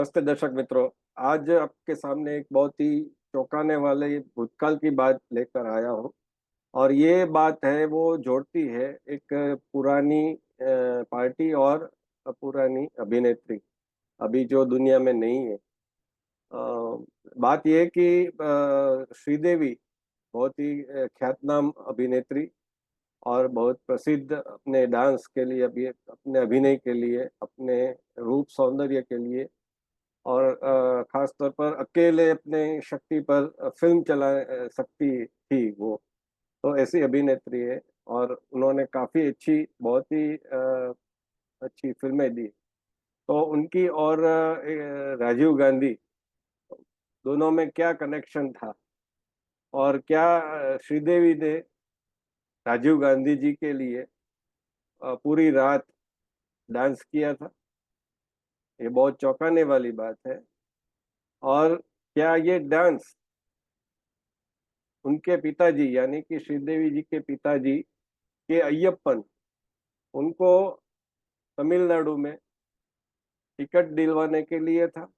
नमस्ते दर्शक मित्रों। आज आपके सामने एक बहुत ही चौंकाने वाले भूतकाल की बात लेकर आया हूँ। और ये बात है वो जोड़ती है एक पुरानी पार्टी और पुरानी अभिनेत्री अभी जो दुनिया में नहीं है। बात ये है कि श्रीदेवी बहुत ही ख्यातनाम अभिनेत्री और बहुत प्रसिद्ध अपने डांस के लिए, अभी अपने अभिनय के लिए, अपने रूप सौंदर्य के लिए और खास तौर पर अकेले अपने शक्ति पर फिल्म चला सकती थी वो। तो ऐसी अभिनेत्री है और उन्होंने काफी अच्छी, बहुत ही अच्छी फिल्में दी। तो उनकी और राजीव गांधी दोनों में क्या कनेक्शन था और क्या श्रीदेवी ने राजीव गांधी जी के लिए पूरी रात डांस किया था, ये बहुत चौंकाने वाली बात है। और क्या ये डांस उनके पिताजी यानी कि श्रीदेवी जी के पिताजी के अय्यप्पन उनको तमिलनाडु में टिकट दिलवाने के लिए था,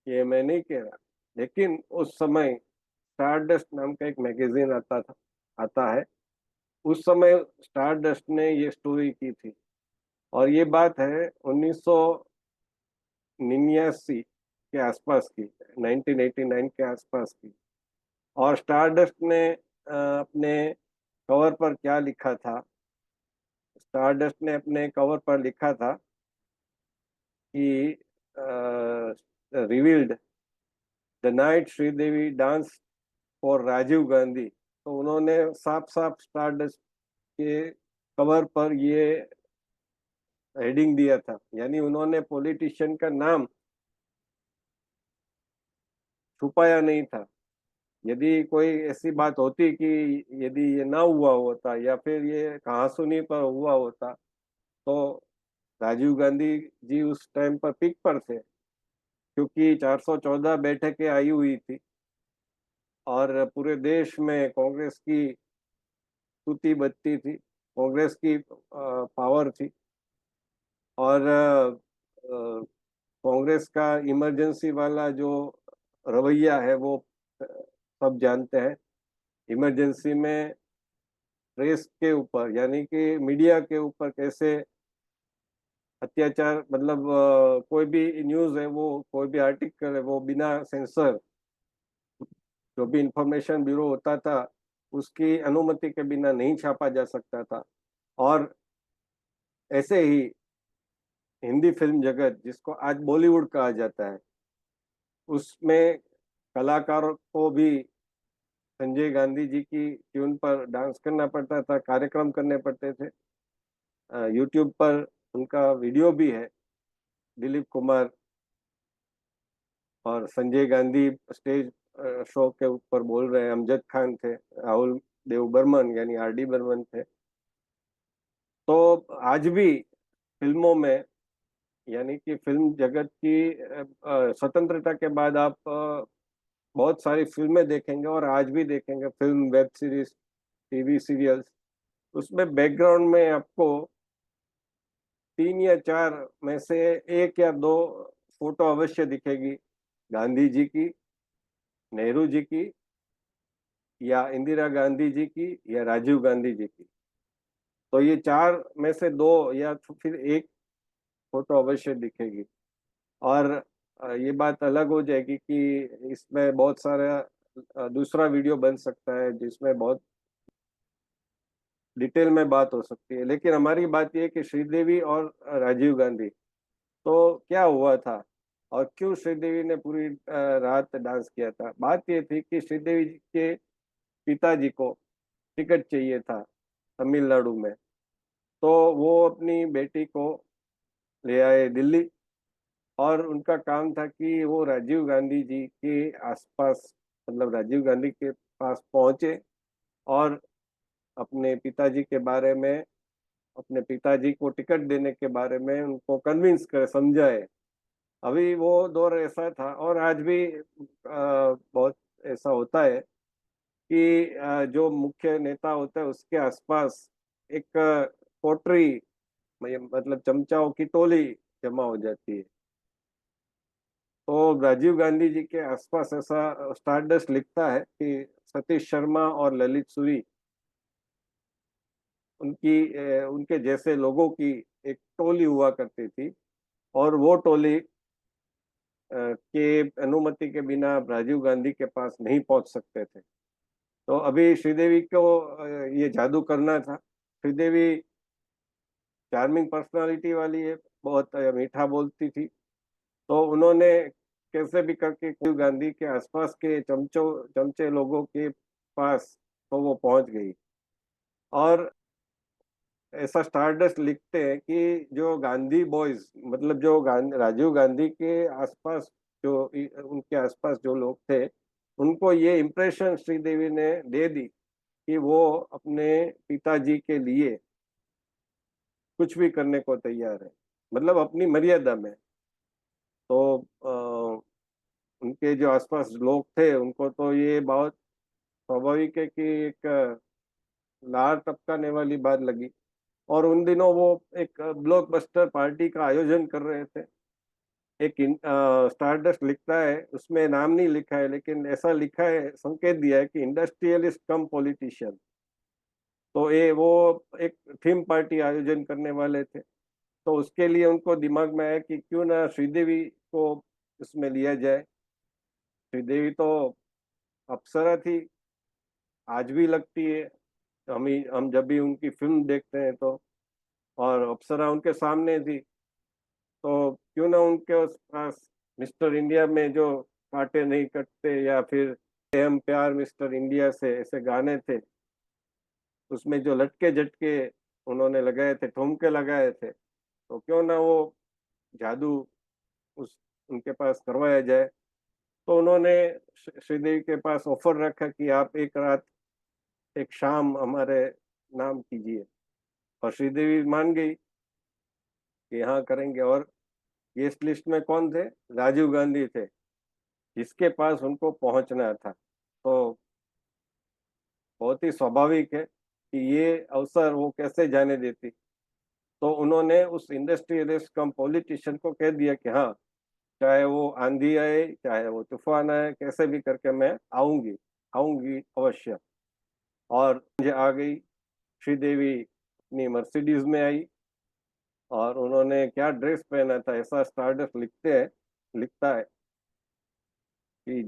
ये मैं नहीं कह रहा। लेकिन उस समय स्टारडस्ट नाम का एक मैगजीन आता है। उस समय स्टारडस्ट ने ये स्टोरी की थी और ये बात है 1989 के आसपास की, 1989 के आसपास की। और स्टारडस्ट ने अपने कवर पर क्या लिखा था? स्टारडस्ट ने अपने कवर पर लिखा था कि revealed the night Sridevi dance for Rajiv Gandhi. तो उन्होंने साफ साफ स्टारडस्ट के कवर पर ये हेडिंग दिया था, यानी उन्होंने पॉलिटिशियन का नाम छुपाया नहीं था। यदि कोई ऐसी बात होती कि यदि ये ना हुआ होता या फिर ये कहासुनी पर हुआ होता, तो राजीव गांधी जी उस टाइम पर पीक पर थे, क्योंकि 414 बैठकें आई हुई थी और पूरे देश में कांग्रेस की तूती बत्ती थी, कांग्रेस की पावर थी। और कांग्रेस का इमरजेंसी वाला जो रवैया है वो सब जानते हैं। इमरजेंसी में प्रेस के ऊपर यानी कि मीडिया के ऊपर कैसे अत्याचार, मतलब कोई भी न्यूज़ है, वो कोई भी आर्टिकल है, वो बिना सेंसर, जो भी इंफॉर्मेशन ब्यूरो होता था उसकी अनुमति के बिना नहीं छापा जा सकता था। और ऐसे ही हिंदी फिल्म जगत, जिसको आज बॉलीवुड कहा जाता है, उसमें कलाकारों को भी संजय गांधी जी की ट्यून पर डांस करना पड़ता था, कार्यक्रम करने पड़ते थे। यूट्यूब पर उनका वीडियो भी है। दिलीप कुमार और संजय गांधी स्टेज शो के ऊपर बोल रहे हैं, अमजद खान थे, राहुल देव बर्मन यानी आर डी बर्मन थे। तो आज भी फिल्मों में, यानी कि फिल्म जगत की स्वतंत्रता के बाद आप बहुत सारी फिल्में देखेंगे और आज भी देखेंगे, film, web series, TV serials, उसमें बैकग्राउंड में आपको 3 या 4 में से 1 या 2 फोटो अवश्य दिखेगी, गांधी जी की, नेहरू जी की, या इंदिरा गांधी जी की, या राजीव गांधी जी की। तो ये 4 में से 2 या फिर एक फोटो अवश्य दिखेगी। और ये बात अलग हो जाएगी कि इसमें बहुत सारा दूसरा वीडियो बन सकता है जिसमें बहुत डिटेल में बात हो सकती है। लेकिन हमारी बात ये कि श्रीदेवी और राजीव गांधी, तो क्या हुआ था और क्यों श्रीदेवी ने पूरी रात डांस किया था? बात ये थी कि श्रीदेवी जी के पिताजी को टिकट चाहिए था तमिलनाडु में। तो वो अपनी बेटी को ले आए दिल्ली और उनका काम था कि वो राजीव गांधी जी के आसपास, मतलब राजीव गांधी के पास पहुंचे और अपने पिताजी के बारे में, अपने पिताजी को टिकट देने के बारे में उनको कन्विंस करे, समझाए। अभी वो दौर ऐसा था और आज भी बहुत ऐसा होता है कि जो मुख्य नेता होता है उसके आसपास एक कोटरी, मतलब चमचाओं की टोली जमा हो जाती है। तो राजीव गांधी जी के आसपास ऐसा स्टारडस्ट लिखता है कि सतीश शर्मा और ललित सूरी उनके जैसे लोगों की एक टोली हुआ करती थी, और वो टोली के अनुमति के बिना राजीव गांधी के पास नहीं पहुंच सकते थे। तो अभी श्रीदेवी को ये जादू करना था। श्रीदेवी चार्मिंग पर्सनालिटी वाली है, बहुत मीठा बोलती थी। तो उन्होंने कैसे भी करके राजीव गांधी के आसपास के चमचे लोगों के पास तो वो पहुंच गई। और ऐसा स्टारडस्ट लिखते हैं कि जो गांधी बॉयज, मतलब जो राजीव गांधी के आसपास, उनके आसपास जो लोग थे, उनको ये इम्प्रेशन श्रीदेवी ने दे दी कि वो अपने पिताजी के लिए कुछ भी करने को तैयार है, मतलब अपनी मर्यादा में। तो उनके जो आसपास लोग थे उनको तो ये बहुत स्वाभाविक है कि एक लार टपकाने वाली बात लगी। और उन दिनों वो एक ब्लॉकबस्टर पार्टी का आयोजन कर रहे थे। एक स्टारडस्ट लिखता है, उसमें नाम नहीं लिखा है लेकिन ऐसा लिखा है, संकेत दिया है कि इंडस्ट्रियलिस्ट कम पॉलिटिशियन। तो ये वो एक थीम पार्टी आयोजन करने वाले थे। तो उसके लिए उनको दिमाग में आया कि क्यों ना श्रीदेवी को इसमें लिया जाए। श्रीदेवी तो अप्सरा थी, आज भी लगती है। हम जब भी उनकी फिल्म देखते हैं तो, और अप्सरा उनके सामने थी, तो क्यों ना उनके उस पास मिस्टर इंडिया में जो कांटे नहीं कटते, या फिर हम प्यार मिस्टर इंडिया से, ऐसे गाने थे, उसमें जो लटके झटके उन्होंने लगाए थे, ठुमके लगाए थे, तो क्यों ना वो जादू उस उनके पास करवाया जाए। तो उन्होंने श्रीदेवी के पास ऑफर रखा कि आप एक रात एक शाम हमारे नाम कीजिए। और श्रीदेवी मान गई कि हाँ करेंगे। और गेस्ट लिस्ट में कौन थे? राजीव गांधी थे, जिसके पास उनको पहुंचना था। तो बहुत ही स्वाभाविक है कि ये अवसर वो कैसे जाने देती। तो उन्होंने उस इंडस्ट्रियलिस्ट कम पॉलिटिशियन को कह दिया कि हाँ, चाहे वो आंधी आए, चाहे वो तूफान आए, कैसे भी करके मैं आऊंगी, आऊंगी अवश्य। और मुझे आ गई। श्रीदेवी अपनी मर्सिडीज में आई, और उन्होंने क्या ड्रेस पहना था, ऐसा स्टारडस्ट लिखता है कि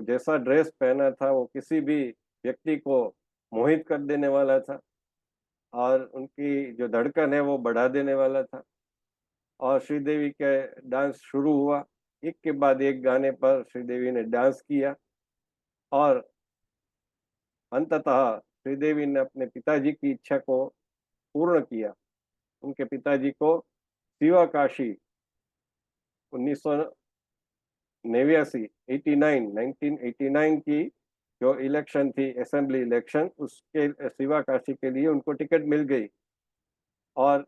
जैसा ड्रेस पहना था वो किसी भी व्यक्ति को मोहित कर देने वाला था, और उनकी जो धड़कन है वो बढ़ा देने वाला था। और श्रीदेवी के डांस शुरू हुआ। एक के बाद एक गाने पर श्रीदेवी ने डांस किया, और अंततः श्रीदेवी ने अपने पिताजी की इच्छा को पूर्ण किया। उनके पिताजी को शिवाकाशी 1989 1989 की जो इलेक्शन थी, असेंबली इलेक्शन, उसके शिवाकाशी के लिए उनको टिकट मिल गई। और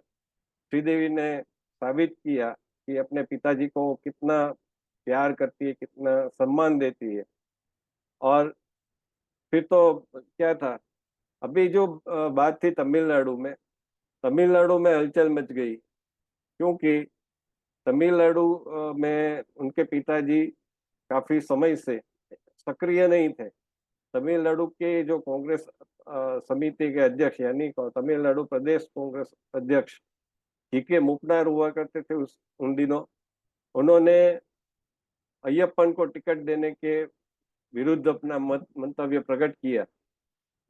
श्रीदेवी ने साबित किया कि अपने पिताजी को कितना प्यार करती है, कितना सम्मान देती है। और फिर तो क्या था, अभी जो बात थी तमिलनाडु में, तमिलनाडु में हलचल मच गई, क्योंकि तमिलनाडु में उनके पिताजी काफी समय से सक्रिय नहीं थे। तमिलनाडु के जो कांग्रेस समिति के अध्यक्ष, यानी तमिलनाडु प्रदेश कांग्रेस अध्यक्ष जी के मुपनार हुआ करते थे उन दिनों, उन्होंने अय्यप्पन को टिकट देने के विरुद्ध अपना मंतव्य प्रकट किया।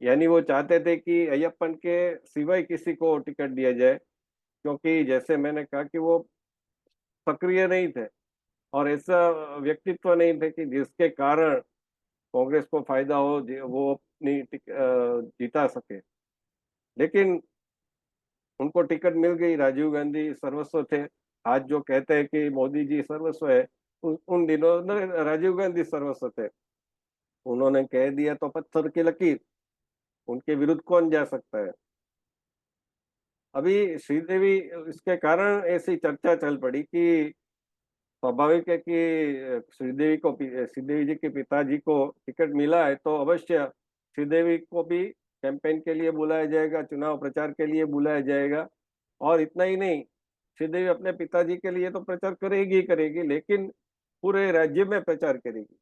यानी वो चाहते थे कि अय्यप्पन के सिवाय किसी को टिकट दिया जाए, क्योंकि जैसे मैंने कहा कि वो सक्रिय नहीं थे, और ऐसा व्यक्तित्व नहीं थे कि जिसके कारण कांग्रेस को फायदा हो, वो अपनी जीता सके। लेकिन उनको टिकट मिल गई। राजीव गांधी सर्वस्व थे। आज जो कहते हैं कि मोदी जी सर्वस्व है, उन दिनों में राजीव गांधी सर्वस्व थे। उन्होंने कह दिया तो पत्थर की लकीर, उनके विरुद्ध कौन जा सकता है। अभी श्रीदेवी, इसके कारण ऐसी चर्चा चल पड़ी कि स्वाभाविक है कि श्रीदेवी जी के पिताजी को टिकट मिला है, तो अवश्य श्रीदेवी को भी कैंपेन के लिए बुलाया जाएगा, चुनाव प्रचार के लिए बुलाया जाएगा। और इतना ही नहीं, श्रीदेवी अपने पिताजी के लिए तो प्रचार करेगी ही करेगी, लेकिन पूरे राज्य में प्रचार करेगी।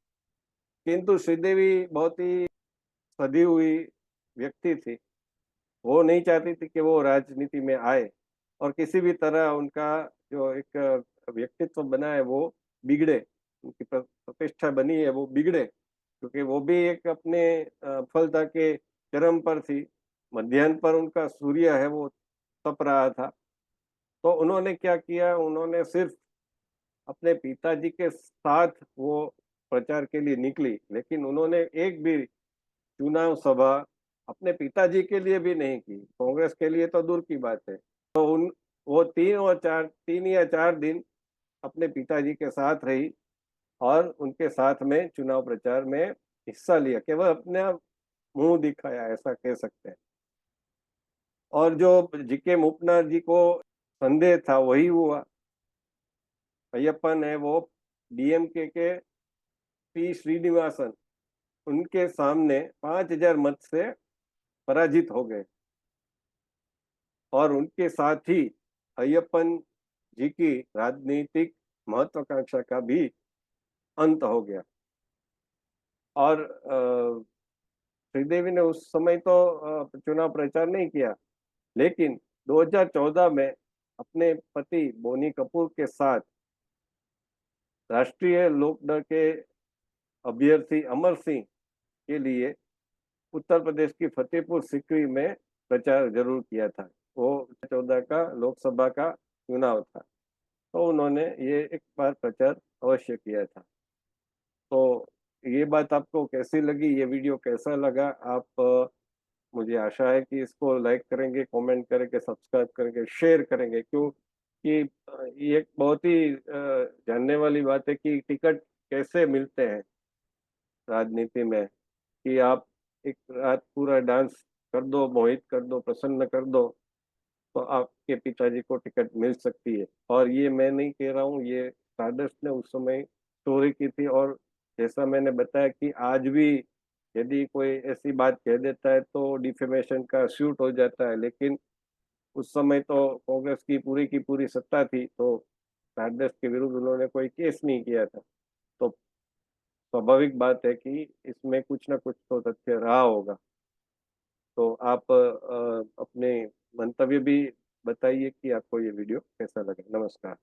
किंतु श्रीदेवी बहुत ही सधी हुई व्यक्ति थी। वो नहीं चाहती थी कि वो राजनीति में आए और किसी भी तरह उनका जो एक व्यक्तित्व बना है वो बिगड़े, उनकी प्रतिष्ठा बनी है वो बिगड़े, क्योंकि वो भी एक अपने सफलता के चरम पर थी। मध्याह्न पर उनका सूर्य है वो तप रहा था। तो उन्होंने क्या किया, उन्होंने सिर्फ अपने पिताजी के साथ वो प्रचार के लिए निकली, लेकिन उन्होंने एक भी चुनाव सभा अपने पिताजी के लिए भी नहीं की, कांग्रेस के लिए तो दूर की बात है। तो उन वो 3 या 4 दिन अपने पिताजी के साथ रही और उनके साथ में चुनाव प्रचार में हिस्सा लिया, केवल अपने मुँह दिखाया ऐसा कह सकते हैं। और जो जीके मूपनार जी को संदेह था वही हुआ। अय्यप्पन है वो डीएमके के पी श्रीनिवासन उनके सामने 5,000 मत से पराजित हो गए और उनके साथ ही अय्यप्पन जी की राजनीतिक महत्वाकांक्षा का भी अंत हो गया। और श्रीदेवी ने उस समय तो चुनाव प्रचार नहीं किया, लेकिन 2014 में अपने पति बोनी कपूर के साथ राष्ट्रीय लोकदल के अभ्यर्थी अमर सिंह के लिए उत्तर प्रदेश की फतेहपुर सीकरी में प्रचार जरूर किया था। वो 14 का लोकसभा का चुनाव था, तो उन्होंने ये एक बार प्रचार अवश्य किया था। तो ये बात आपको कैसी लगी, ये वीडियो कैसा लगा? आप मुझे आशा है कि इसको लाइक करेंगे, कमेंट करेंगे, सब्सक्राइब करेंगे, शेयर करेंगे, क्योंकि ये एक बहुत ही जानने वाली बात है कि टिकट कैसे मिलते हैं राजनीति में, कि आप एक रात पूरा डांस कर दो, मोहित कर दो, प्रसन्न कर दो, तो आपके पिताजी को टिकट मिल सकती है। और ये मैं नहीं कह रहा हूँ, ये स्टारडस्ट ने उस समय स्टोरी की थी। और जैसा मैंने बताया कि आज भी यदि कोई ऐसी बात कह देता है तो डिफेमेशन का सूट हो जाता है, लेकिन उस समय तो कांग्रेस की पूरी सत्ता थी, तो स्टारडस्ट के विरुद्ध उन्होंने कोई केस नहीं किया था। तो स्वाभाविक बात है कि इसमें कुछ ना कुछ तो तथ्य रहा होगा। तो आप अपने मंतव्य भी बताइए कि आपको ये वीडियो कैसा लगा। नमस्कार।